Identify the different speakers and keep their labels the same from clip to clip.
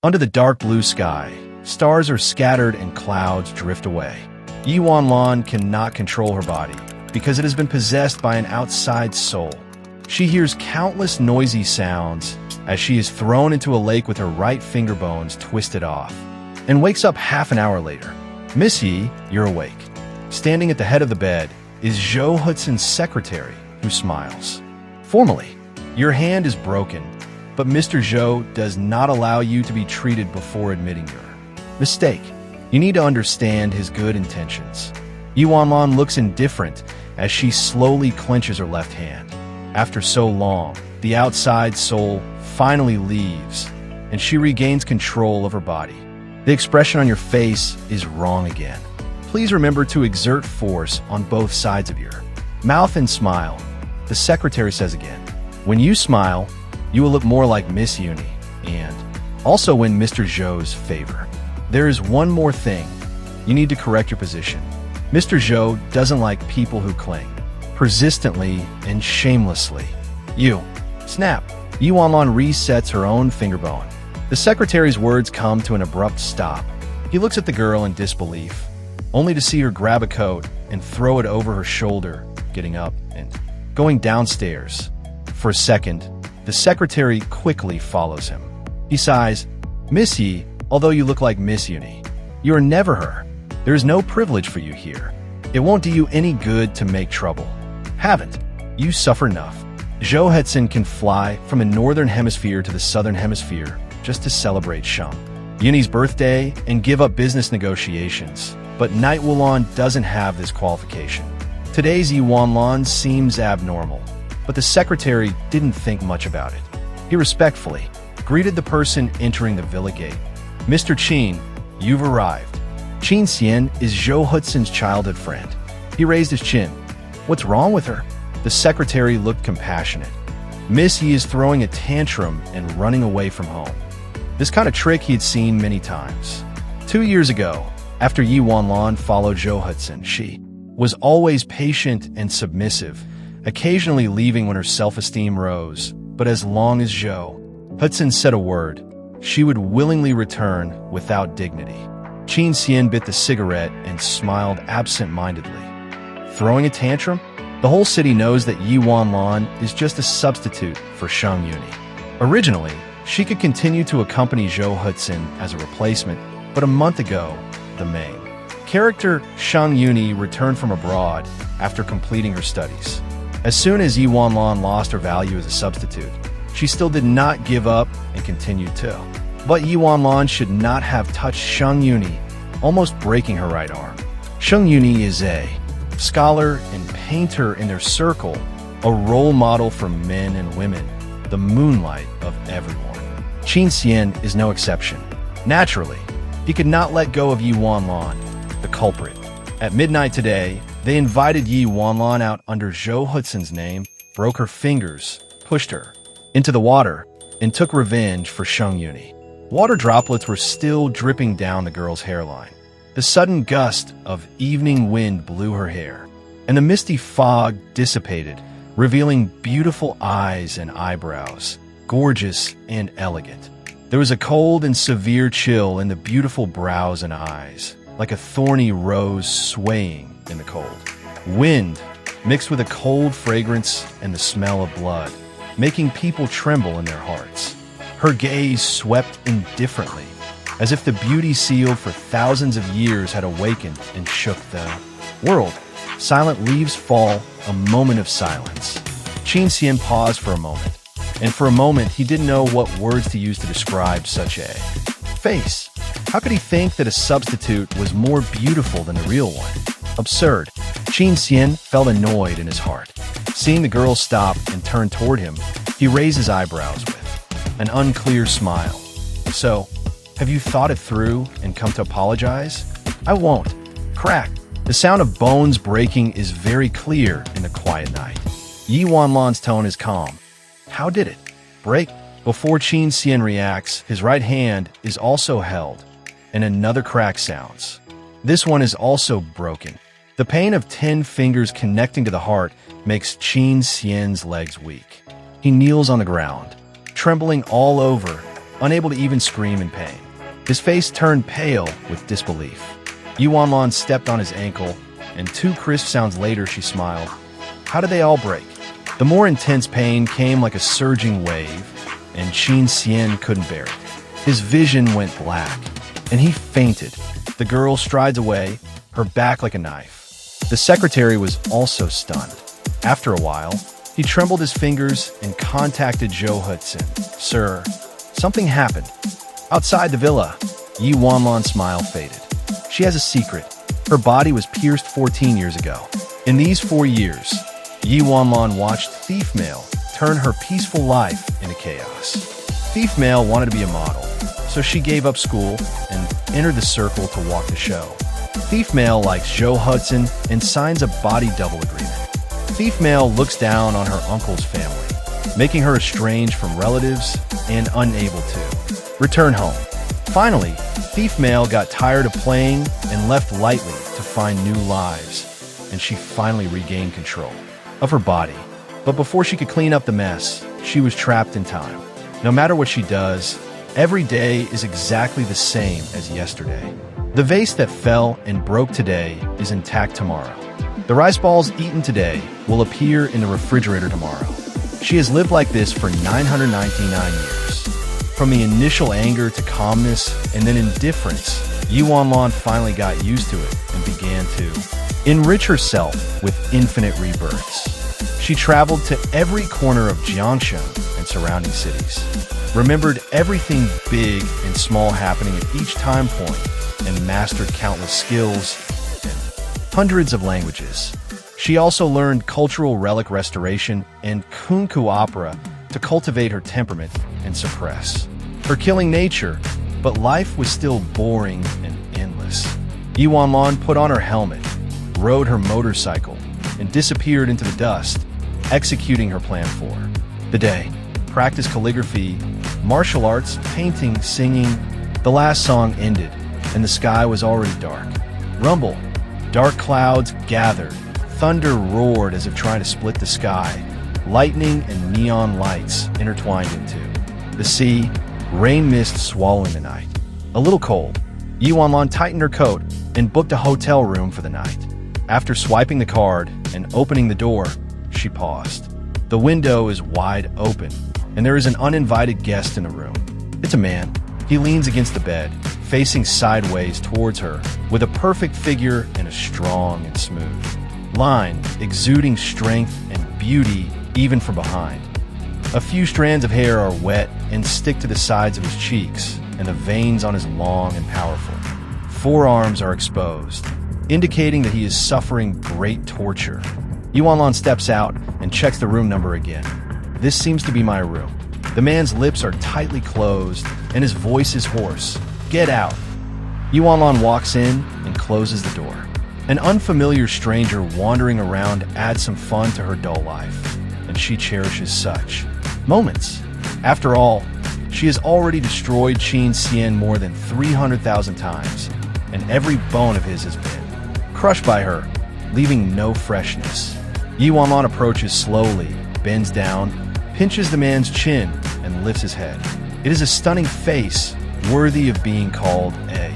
Speaker 1: Under the dark blue sky, stars are scattered and clouds drift away. Yi Wanlan cannot control her body because it has been possessed by an outside soul. She hears countless noisy sounds as she is thrown into a lake with her right finger bones twisted off, and wakes up half an hour later. Miss Yi, you're awake. Standing at the head of the bed is Zhou Hutson's secretary, who smiles. Formally, your hand is broken, but Mr. Zhou does not allow you to be treated before admitting your mistake. You need to understand his good intentions. Yi Wanlan looks indifferent as she slowly clenches her left hand. After so long, the outside soul finally leaves, and she regains control of her body. The expression on your face is wrong again. Please remember to exert force on both sides of your mouth and smile. The secretary says again, when you smile, you will look more like Miss Uni, and also win Mr. Zhou's favor. There is one more thing. You need to correct your position. Mr. Zhou doesn't like people who cling persistently and shamelessly. You. Snap. Yi Wanlan resets her own finger bone. The secretary's words come to an abrupt stop. He looks at the girl in disbelief, only to see her grab a coat and throw it over her shoulder, getting up and going downstairs. For a second, the secretary quickly follows him. He sighs, Miss Yi, although you look like Miss Uni, you are never her. There is no privilege for you here. It won't do you any good to make trouble. Haven't you suffer enough? Zhou Hudson can fly from the northern hemisphere to the southern hemisphere just to celebrate Shang Yuni's birthday and give up business negotiations, but Night Wulan doesn't have this qualification. Today's Yi Wanlan seems abnormal, but the secretary didn't think much about it. He respectfully greeted the person entering the villa gate. Mr. Qin, you've arrived. Qin Xian is Zhou Hudson's childhood friend. He raised his chin. What's wrong with her? The secretary looked compassionate. Miss Yi is throwing a tantrum and running away from home. This kind of trick he had seen many times. 2 years ago, after Yi Wanlan followed Zhou Hudson, she was always patient and submissive, occasionally leaving when her self-esteem rose, but as long as Zhou Hudson said a word, she would willingly return without dignity. Qin Xian bit the cigarette and smiled absent-mindedly. Throwing a tantrum? The whole city knows that Yi Wanlan is just a substitute for Shang Yuni. Originally, she could continue to accompany Zhou Hudson as a replacement, but a month ago, the main character Shang Yuni returned from abroad after completing her studies. As soon as Yi Wanlan lost her value as a substitute, she still did not give up and continued to. But Yi Wanlan should not have touched Shang Yuni, almost breaking her right arm. Shang Yuni is a scholar and painter in their circle, a role model for men and women, the moonlight of everyone. Qin Xian is no exception. Naturally, he could not let go of Yi Wanlan, the culprit. At midnight today, they invited Yi Wanlan out under Zhou Hudson's name, broke her fingers, pushed her into the water, and took revenge for Shang Yuni. Water droplets were still dripping down the girl's hairline. The sudden gust of evening wind blew her hair, and the misty fog dissipated, revealing beautiful eyes and eyebrows, gorgeous and elegant. There was a cold and severe chill in the beautiful brows and eyes, like a thorny rose swaying in the cold. Wind mixed with a cold fragrance and the smell of blood, making people tremble in their hearts. Her gaze swept indifferently, as if the beauty sealed for thousands of years had awakened and shook the world. Silent leaves fall, a moment of silence. Qin Xian paused for a moment, and for a moment he didn't know what words to use to describe such a face. How could he think that a substitute was more beautiful than the real one? Absurd. Qin Xian felt annoyed in his heart. Seeing the girl stop and turn toward him, he raised his eyebrows with an unclear smile. So, have you thought it through and come to apologize? I won't. Crack. The sound of bones breaking is very clear in the quiet night. Yi Wanlan's tone is calm. How did it break? Before Qin Xian reacts, his right hand is also held, and another crack sounds. This one is also broken. The pain of 10 fingers connecting to the heart makes Qin Xian's legs weak. He kneels on the ground, trembling all over, unable to even scream in pain. His face turned pale with disbelief. Yu Wanlan stepped on his ankle, and 2 crisp sounds later she smiled. How did they all break? The more intense pain came like a surging wave, and Qin Xian couldn't bear it. His vision went black, and he fainted. The girl strides away, her back like a knife. The secretary was also stunned. After a while, he trembled his fingers and contacted Zhou Hudson. Sir, something happened. Outside the villa, Yi Wanlan's smile faded. She has a secret. Her body was pierced 14 years ago. In these 4 years, Yi Wanlan watched Thief Mail turn her peaceful life into chaos. Thief Mail wanted to be a model, so she gave up school and entered the circle to walk the show. Thief Mail likes Zhou Hudson and signs a body double agreement. Thief Mail looks down on her uncle's family, making her estranged from relatives and unable to return home. Finally, Thief Mail got tired of playing and left lightly to find new lives, and she finally regained control of her body. But before she could clean up the mess, she was trapped in time. No matter what she does, every day is exactly the same as yesterday. The vase that fell and broke today is intact tomorrow. The rice balls eaten today will appear in the refrigerator tomorrow. She has lived like this for 999 years. From the initial anger to calmness and then indifference, Yi Wanlan finally got used to it and began to enrich herself with infinite rebirths. She traveled to every corner of Jiangsheng and surrounding cities, remembered everything big and small happening at each time point, and mastered countless skills and hundreds of languages. She also learned cultural relic restoration and kunku opera to cultivate her temperament and suppress her killing nature, but life was still boring and endless. Yi Wanlan put on her helmet, rode her motorcycle, and disappeared into the dust, executing her plan for the day. Practiced calligraphy, martial arts, painting, singing. The last song ended, and the sky was already dark. Rumble. Dark clouds gathered. Thunder roared as if trying to split the sky. Lightning and neon lights intertwined into the sea. Rain mist swallowing the night. A little cold. Yi Wanlan tightened her coat and booked a hotel room for the night. After swiping the card and opening the door, she paused. The window is wide open, and there is an uninvited guest in the room. It's a man. He leans against the bed, facing sideways towards her, with a perfect figure and a strong and smooth line, exuding strength and beauty even from behind. A few strands of hair are wet and stick to the sides of his cheeks, and the veins on his long and powerful forearms are exposed, indicating that he is suffering great torture. Yi Wanlan steps out and checks the room number again. This seems to be my room. The man's lips are tightly closed, and his voice is hoarse. Get out. Yi Wanlan walks in and closes the door. An unfamiliar stranger wandering around adds some fun to her dull life, and she cherishes such moments. After all, she has already destroyed Qin Xian more than 300,000 times, and every bone of his has been crushed by her, leaving no freshness. Yi Wanlan approaches slowly, bends down, pinches the man's chin, and lifts his head. It is a stunning face, worthy of being called a.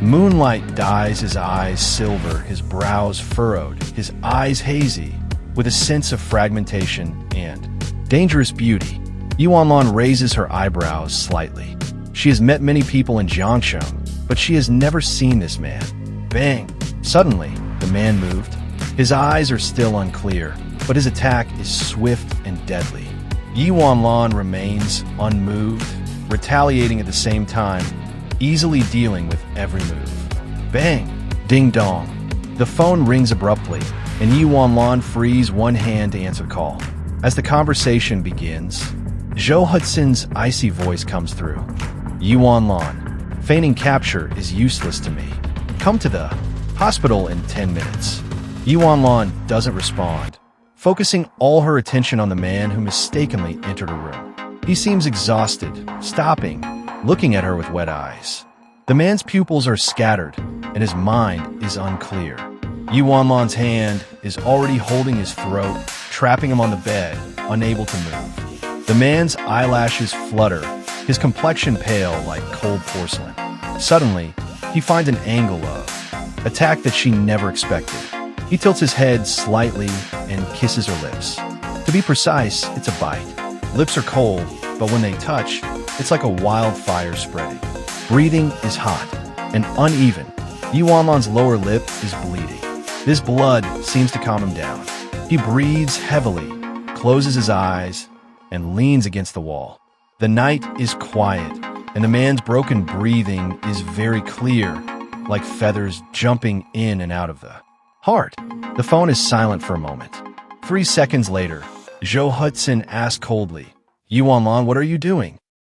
Speaker 1: Moonlight dyes his eyes silver, his brows furrowed, his eyes hazy, with a sense of fragmentation and dangerous beauty. Yi Wanlan raises her eyebrows slightly. She has met many people in Jiangsheng, but she has never seen this man. Bang! Suddenly, the man moved. His eyes are still unclear, but his attack is swift and deadly. Yi Wanlan remains unmoved, retaliating at the same time, easily dealing with every move. Bang! Ding dong. The phone rings abruptly, and Yi Wanlan frees one hand to answer the call. As the conversation begins, Zhou Hudson's icy voice comes through. Yi Wanlan, feigning capture is useless to me. Come to the hospital in 10 minutes. Yi Wanlan doesn't respond, focusing all her attention on the man who mistakenly entered her room. He seems exhausted, stopping, looking at her with wet eyes. The man's pupils are scattered, and his mind is unclear. Yi Wanlan's hand is already holding his throat, trapping him on the bed, unable to move. The man's eyelashes flutter, his complexion pale like cold porcelain. Suddenly, he finds an angle of attack that she never expected. He tilts his head slightly and kisses her lips. To be precise, it's a bite. Lips are cold, but when they touch, it's like a wildfire spreading. Breathing is hot and uneven. Yuanlan's lower lip is bleeding. This blood seems to calm him down. He breathes heavily, closes his eyes, and leans against the wall. The night is quiet, and the man's broken breathing is very clear, like feathers jumping in and out of the heart. The phone is silent for a moment. 3 seconds later, Zhou Hudson asks coldly, "Yuanlan, what are you doing?"